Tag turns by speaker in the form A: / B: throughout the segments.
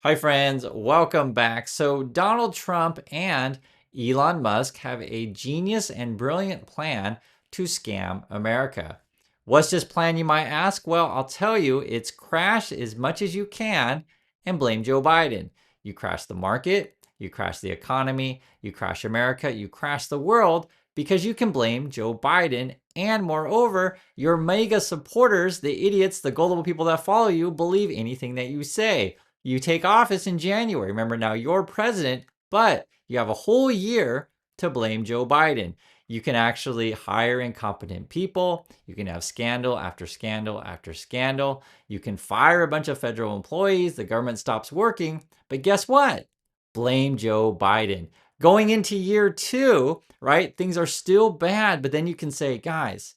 A: Hi, friends. Welcome back. So, Donald Trump and Elon Musk have a genius and brilliant plan to scam America. What's this plan, you might ask? Well, I'll tell you, it's crash as much as you can and blame Joe Biden. You crash the market, you crash the economy, you crash America, you crash the world because you can blame Joe Biden. And moreover, your mega supporters, the idiots, the gullible people that follow you, believe anything that you say. You take office in January. Remember, now you're president, but you have a whole year to blame Joe Biden. You can actually hire incompetent people. You can have scandal after scandal after scandal. You can fire a bunch of federal employees. The government stops working. But guess what? Blame Joe Biden. Going into year two, right? Things are still bad, but then you can say, guys,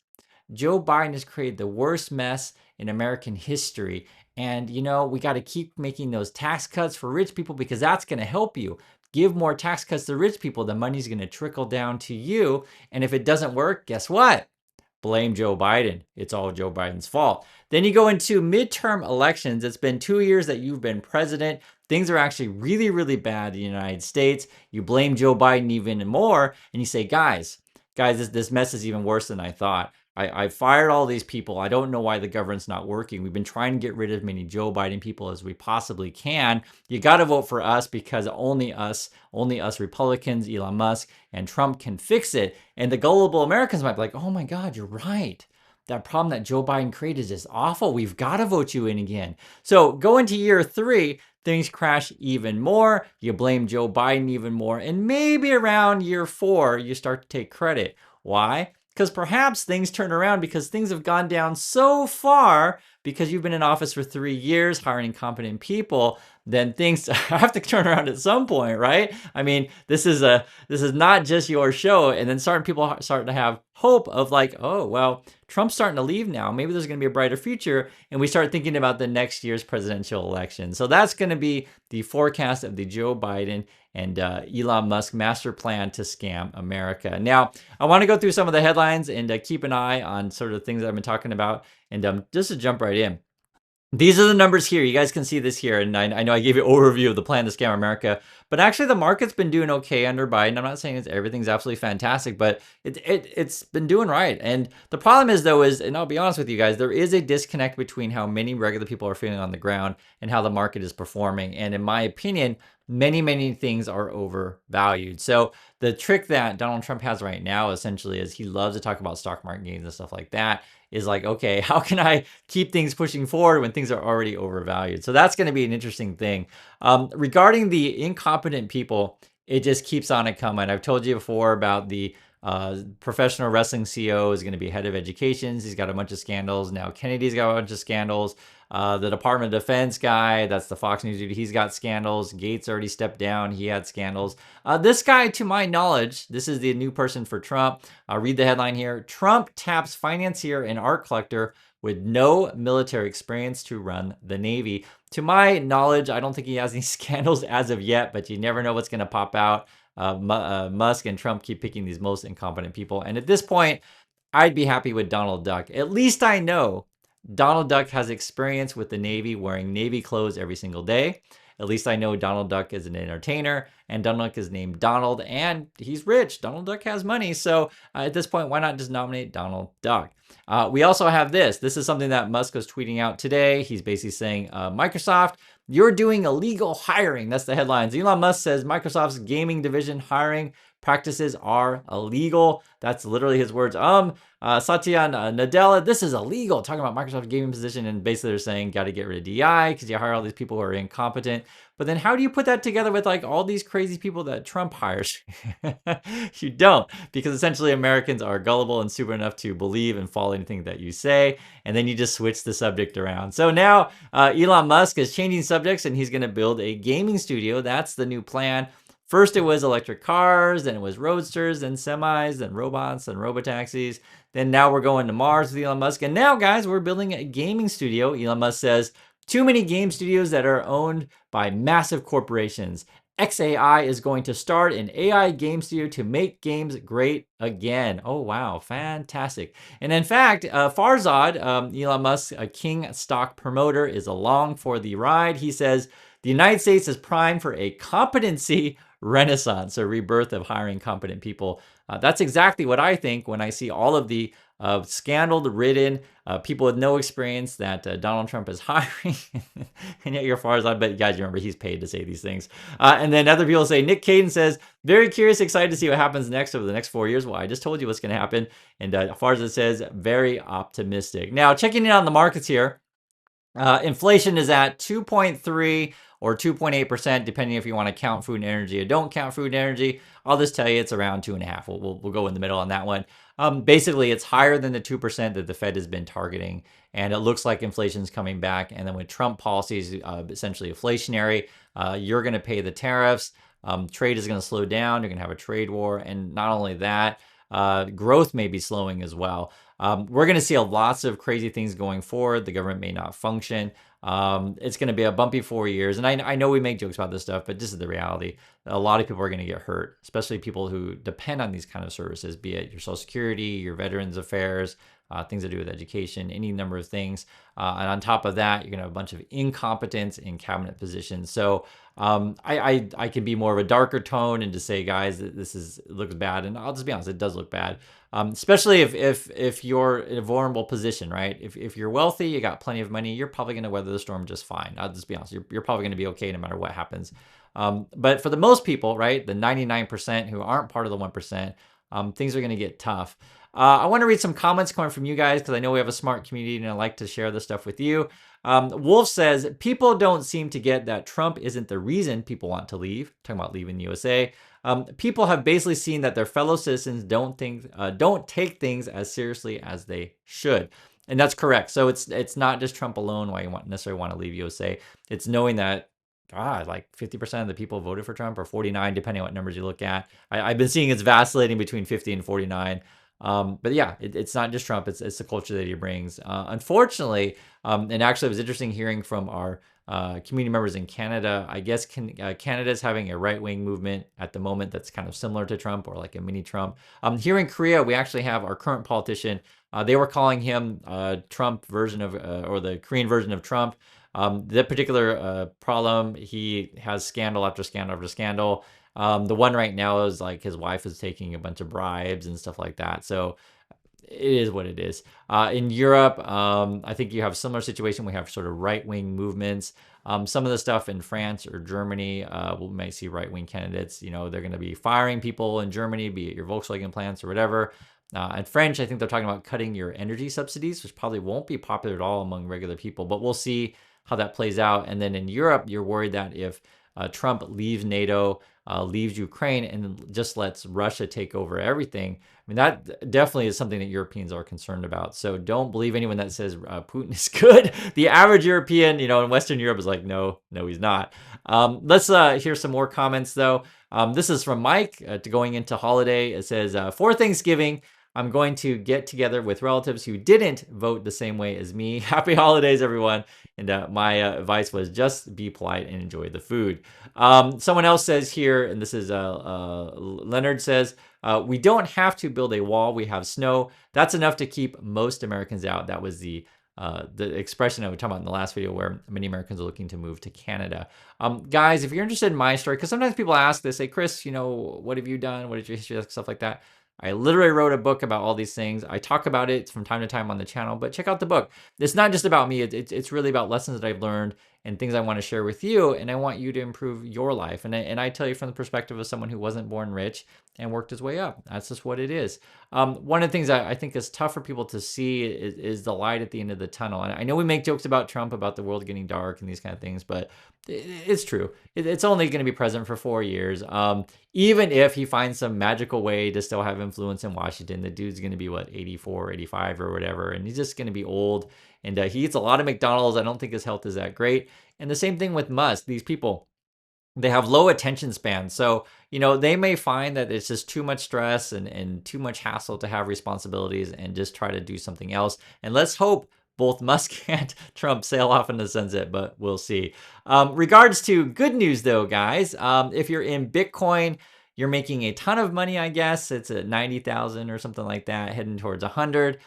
A: Joe Biden has created the worst mess in American history. And, we got to keep making those tax cuts for rich people because that's going to help you. Give more tax cuts to rich people, the money's going to trickle down to you. And if it doesn't work, guess what? Blame Joe Biden. It's all Joe Biden's fault. Then you go into midterm elections. It's been 2 years that you've been president. Things are actually really, really bad in the United States. You blame Joe Biden even more, and you say, guys, this mess is even worse than I thought. I fired all these people. I don't know why the government's not working. We've been trying to get rid of as many Joe Biden people as we possibly can. You got to vote for us because only us Republicans, Elon Musk, and Trump can fix it. And the gullible Americans might be like, oh my God, you're right. That problem that Joe Biden created is just awful. We've got to vote you in again. So go into year three, things crash even more. You blame Joe Biden even more. And maybe around year four, you start to take credit. Why? Because perhaps things turn around because things have gone down so far because you've been in office for 3 years hiring incompetent people, then things have to turn around at some point, right? I mean, this is not just your show. And then people starting to have hope of like, oh, well, Trump's starting to leave now. Maybe there's going to be a brighter future. And we start thinking about the next year's presidential election. So that's going to be the forecast of the Joe Biden and Elon Musk master plan to scam America. Now, I want to go through some of the headlines and keep an eye on sort of things that I've been talking about. And just to jump right in. These are the numbers here. You guys can see this here. And I know I gave you an overview of the plan to scam America, but actually the market's been doing okay under Biden. I'm not saying everything's absolutely fantastic, but it's been doing right. And the problem is though, and I'll be honest with you guys, there is a disconnect between how many regular people are feeling on the ground and how the market is performing. And in my opinion, many things are overvalued. So the trick that Donald Trump has right now essentially is he loves to talk about stock market gains and stuff like that, is like, okay, how can I keep things pushing forward when things are already overvalued? So that's going to be an interesting thing. Regarding the incompetent people, it just keeps on it coming. I've told you before about the professional wrestling CEO is going to be head of education. He's got a bunch of scandals. Now Kennedy's got a bunch of scandals. The Department of Defense guy, that's the Fox News dude, he's got scandals. Gates already stepped down. He had scandals. This guy, to my knowledge, this is the new person for Trump. I'll read the headline here. Trump taps financier and art collector with no military experience to run the Navy. To my knowledge, I don't think he has any scandals as of yet, but you never know what's going to pop out. Musk and Trump keep picking these most incompetent people. And at this point, I'd be happy with Donald Duck. At least I know Donald Duck has experience with the Navy wearing Navy clothes every single day. At least I know Donald Duck is an entertainer, and Donald Duck is named Donald, and he's rich. Donald Duck has money. So at this point, why not just nominate Donald Duck? We also have this. This is something that Musk was tweeting out today. He's basically saying, Microsoft, you're doing illegal hiring. That's the headlines. Elon Musk says Microsoft's gaming division hiring practices are illegal. That's literally his words. Satya Nadella, this is illegal. Talking about Microsoft's gaming position, and basically they're saying got to get rid of DI because you hire all these people who are incompetent. But then how do you put that together with like all these crazy people that Trump hires? You don't, because essentially Americans are gullible and stupid enough to believe and follow anything that you say, and then you just switch the subject around. So now Elon Musk is changing subjects, and he's going to build a gaming studio. That's the new plan. First, it was electric cars, then it was roadsters, then semis, then robots, then robotaxis. Then now we're going to Mars with Elon Musk. And now, guys, we're building a gaming studio. Elon Musk says, too many game studios that are owned by massive corporations. XAI is going to start an AI game studio to make games great again. Oh, wow. Fantastic. And in fact, Farzad, Elon Musk's king stock promoter, is along for the ride. He says, The United States is primed for a competency renaissance, a rebirth of hiring competent people. That's exactly what I think when I see all of the scandal-ridden people with no experience that Donald Trump is hiring. And yet, as far as I bet you guys remember, he's paid to say these things. And then other people say, Nick Caden says, very curious, excited to see what happens next over the next 4 years. Well, I just told you what's going to happen. And as far as it says, very optimistic. Now, checking in on the markets here. Inflation is at 2.3 or 2.8%, depending if you want to count food and energy or don't count food and energy. I'll just tell you it's around 2.5. We'll go in the middle on that one. Basically, it's higher than the 2% that the Fed has been targeting, and it looks like inflation is coming back. And then with Trump policies essentially inflationary, you're going to pay the tariffs. Trade is going to slow down. You're going to have a trade war, and not only that, growth may be slowing as well. We're going to see lots of crazy things going forward. The government may not function. It's going to be a bumpy 4 years. And I know we make jokes about this stuff, but this is the reality. A lot of people are going to get hurt, especially people who depend on these kind of services, be it your Social Security, your Veterans Affairs, things to do with education, any number of things. And on top of that, you're going to have a bunch of incompetence in cabinet positions. So I can be more of a darker tone and just say, guys, this looks bad. And I'll just be honest, it does look bad. Especially if you're in a vulnerable position, right? If you're wealthy, you got plenty of money, you're probably going to weather the storm just fine. I'll just be honest, you're probably going to be okay no matter what happens. But for the most people, right, the 99% who aren't part of the 1%, things are going to get tough. I want to read some comments coming from you guys because I know we have a smart community and I like to share this stuff with you. Wolf says, people don't seem to get that Trump isn't the reason people want to leave. Talking about leaving the USA. People have basically seen that their fellow citizens don't take things as seriously as they should. And that's correct. So it's not just Trump alone why you necessarily want to leave USA. It's knowing that like 50% of the people voted for Trump, or 49, depending on what numbers you look at. I've been seeing it's vacillating between 50 and 49. But yeah, it's not just Trump. It's the culture that he brings. Unfortunately, and actually it was interesting hearing from our community members in Canada. I guess Canada is having a right-wing movement at the moment that's kind of similar to Trump, or like a mini Trump. Here in Korea, we actually have our current politician. They were calling him Trump version of, or the Korean version of Trump. That particular problem, he has scandal after scandal after scandal. The one right now is like his wife is taking a bunch of bribes and stuff like that. So it is what it is. In Europe, I think you have a similar situation. We have sort of right-wing movements. Some of the stuff in France or Germany, we might see right-wing candidates. You know, they're going to be firing people in Germany, be it your Volkswagen plants or whatever. In French, I think they're talking about cutting your energy subsidies, which probably won't be popular at all among regular people, but we'll see how that plays out. And then in Europe, you're worried that if Trump leaves NATO, leaves Ukraine, and just lets Russia take over everything, I mean, that definitely is something that Europeans are concerned about. So don't believe anyone that says Putin is good. The average European, in Western Europe is like, no, he's not. Let's hear some more comments, though. This is from Mike to going into holiday. It says, for Thanksgiving, I'm going to get together with relatives who didn't vote the same way as me. Happy holidays, everyone. And my advice was just be polite and enjoy the food. Someone else says here, and this is Leonard says, we don't have to build a wall. We have snow. That's enough to keep most Americans out. That was the expression I was talking about in the last video, where many Americans are looking to move to Canada. Guys, if you're interested in my story, because sometimes people ask, they say, Chris, what have you done? What is your history? Stuff like that. I literally wrote a book about all these things. I talk about it from time to time on the channel, but check out the book. It's not just about me. It's really about lessons that I've learned and things I want to share with you, and I want you to improve your life. And I tell you from the perspective of someone who wasn't born rich and worked his way up. That's just what it is. One of the things that I think is tough for people to see is the light at the end of the tunnel. And I know we make jokes about Trump, about the world getting dark and these kind of things, but it's true. It's only going to be president for 4 years. Even if he finds some magical way to still have influence in Washington, the dude's going to be, 84, 85 or whatever, and he's just going to be old. And he eats a lot of McDonald's. I don't think his health is that great. And the same thing with Musk. These people, they have low attention spans. So, they may find that it's just too much stress and too much hassle to have responsibilities and just try to do something else. And let's hope both Musk and Trump sail off into the sunset, but we'll see. Regards to good news, though, guys, if you're in Bitcoin, you're making a ton of money, I guess. It's at 90,000 or something like that, heading towards 100.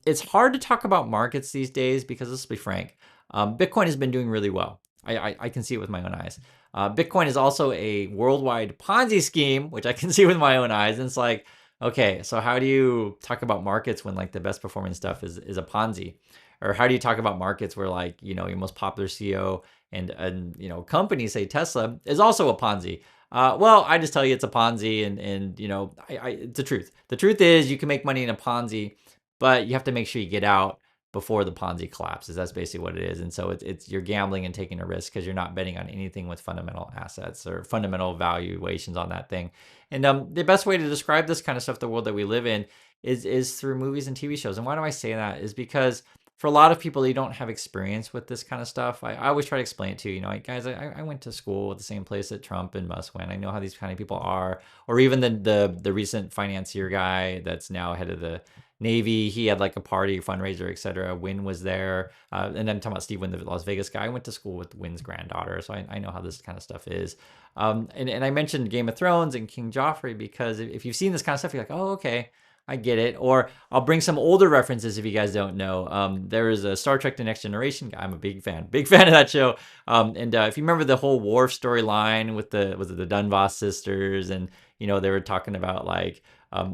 A: It's hard to talk about markets these days because, let's be frank, Bitcoin has been doing really well. I can see it with my own eyes. Bitcoin is also a worldwide Ponzi scheme, which I can see with my own eyes. And it's like, okay, so how do you talk about markets when like the best performing stuff is a Ponzi? Or how do you talk about markets where like, your most popular CEO and company, say Tesla, is also a Ponzi? Well, I just tell you it's a Ponzi, and it's the truth. The truth is you can make money in a Ponzi, but you have to make sure you get out before the Ponzi collapses. That's basically what it is. And so it's you're gambling and taking a risk because you're not betting on anything with fundamental assets or fundamental valuations on that thing. And the best way to describe this kind of stuff, the world that we live in, is through movies and TV shows. And why do I say that? Is because for a lot of people, you don't have experience with this kind of stuff. I always try to explain it to you. Like, guys, I went to school at the same place that Trump and Musk went. I know how these kind of people are. Or even the recent financier guy that's now head of the Navy. He had like a party, fundraiser, etc. Wynn was there. And then talking about Steve Wynn, the Las Vegas guy. I went to school with Wynn's granddaughter, so I know how this kind of stuff is. And I mentioned Game of Thrones and King Joffrey because if you've seen this kind of stuff, you're like, oh, okay, I get it. Or I'll bring some older references if you guys don't know. There is a Star Trek: The Next Generation. I'm a big fan of that show. And if you remember the whole Worf storyline with the Dunvos sisters, and they were talking about like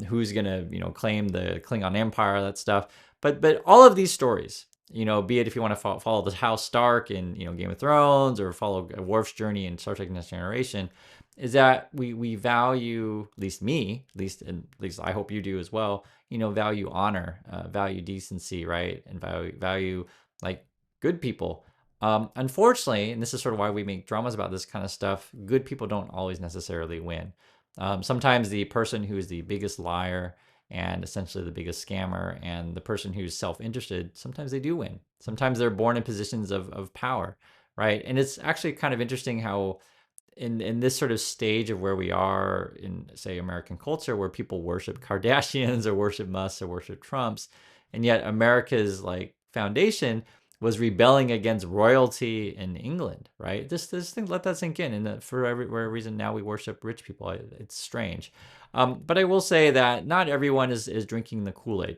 A: who's gonna claim the Klingon Empire, that stuff. But all of these stories, be it if you want to follow the House Stark in Game of Thrones, or follow Worf's journey in Star Trek: Next Generation, is that we value, at least me, at least I hope you do as well, value honor, value decency, right? And value like good people. Unfortunately, and this is sort of why we make dramas about this kind of stuff, good people don't always necessarily win. Sometimes the person who is the biggest liar and essentially the biggest scammer, and the person who's self-interested, sometimes they do win. Sometimes they're born in positions of power, right? And it's actually kind of interesting how in this sort of stage of where we are in, say, American culture, where people worship Kardashians or worship Musk or worship Trumps, and yet America's like foundation was rebelling against royalty in England, right? This thing, let that sink in. And for every reason now we worship rich people. It's strange. But I will say that not everyone is drinking the Kool-Aid.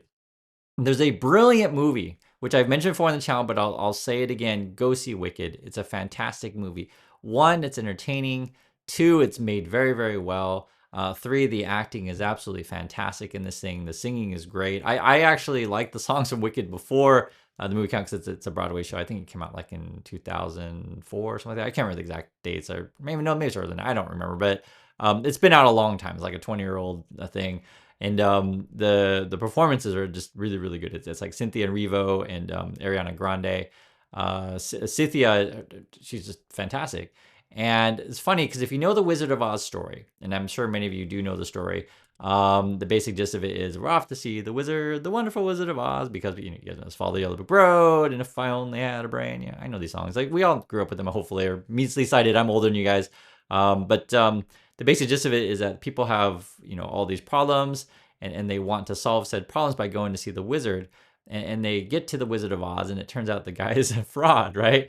A: There's a brilliant movie, which I've mentioned before on the channel, but I'll say it again. Go see Wicked. It's a fantastic movie. One, it's entertaining. Two, it's made very, very well. Three, the acting is absolutely fantastic in this thing. The singing is great. I actually liked the songs from Wicked before the movie came out because it's a Broadway show. I think it came out like in 2004 or something like that. I can't remember the exact dates. Or maybe it's earlier than that. I don't remember. But it's been out a long time. It's like a 20-year-old thing. And the performances are just really, really good. It's like Cynthia Erivo and Ariana Grande. Cynthia, she's just fantastic. And it's funny because if you know the Wizard of Oz story, and I'm sure many of you do know the story, the basic gist of it is we're off to see the wonderful Wizard of Oz, because you guys know it's Follow the Yellow Brick Road, and if I only had a brain. Yeah, I know these songs. Like we all grew up with them, hopefully, or measly cited. I'm older than you guys. But the basic gist of it is that people have all these problems, and they want to solve said problems by going to see the wizard. And they get to the Wizard of Oz, and it turns out the guy is a fraud, right?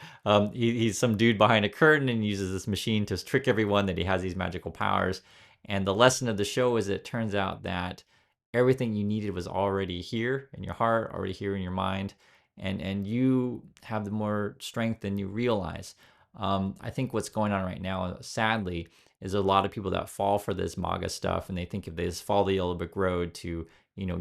A: He's some dude behind a curtain and uses this machine to trick everyone that he has these magical powers. And the lesson of the show is it turns out that everything you needed was already here in your heart, already here in your mind, and you have the more strength than you realize. I think what's going on right now, sadly, is a lot of people that fall for this MAGA stuff, and they think if they just follow the yellow brick road to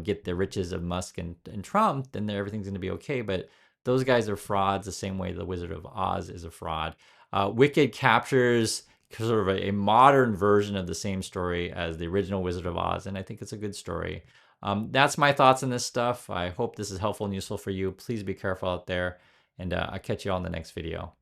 A: get the riches of Musk and Trump, then everything's going to be okay. But those guys are frauds the same way the Wizard of Oz is a fraud. Wicked captures sort of a modern version of the same story as the original Wizard of Oz, and I think it's a good story. That's my thoughts on this stuff. I hope this is helpful and useful for you. Please be careful out there, and I'll catch you all in the next video.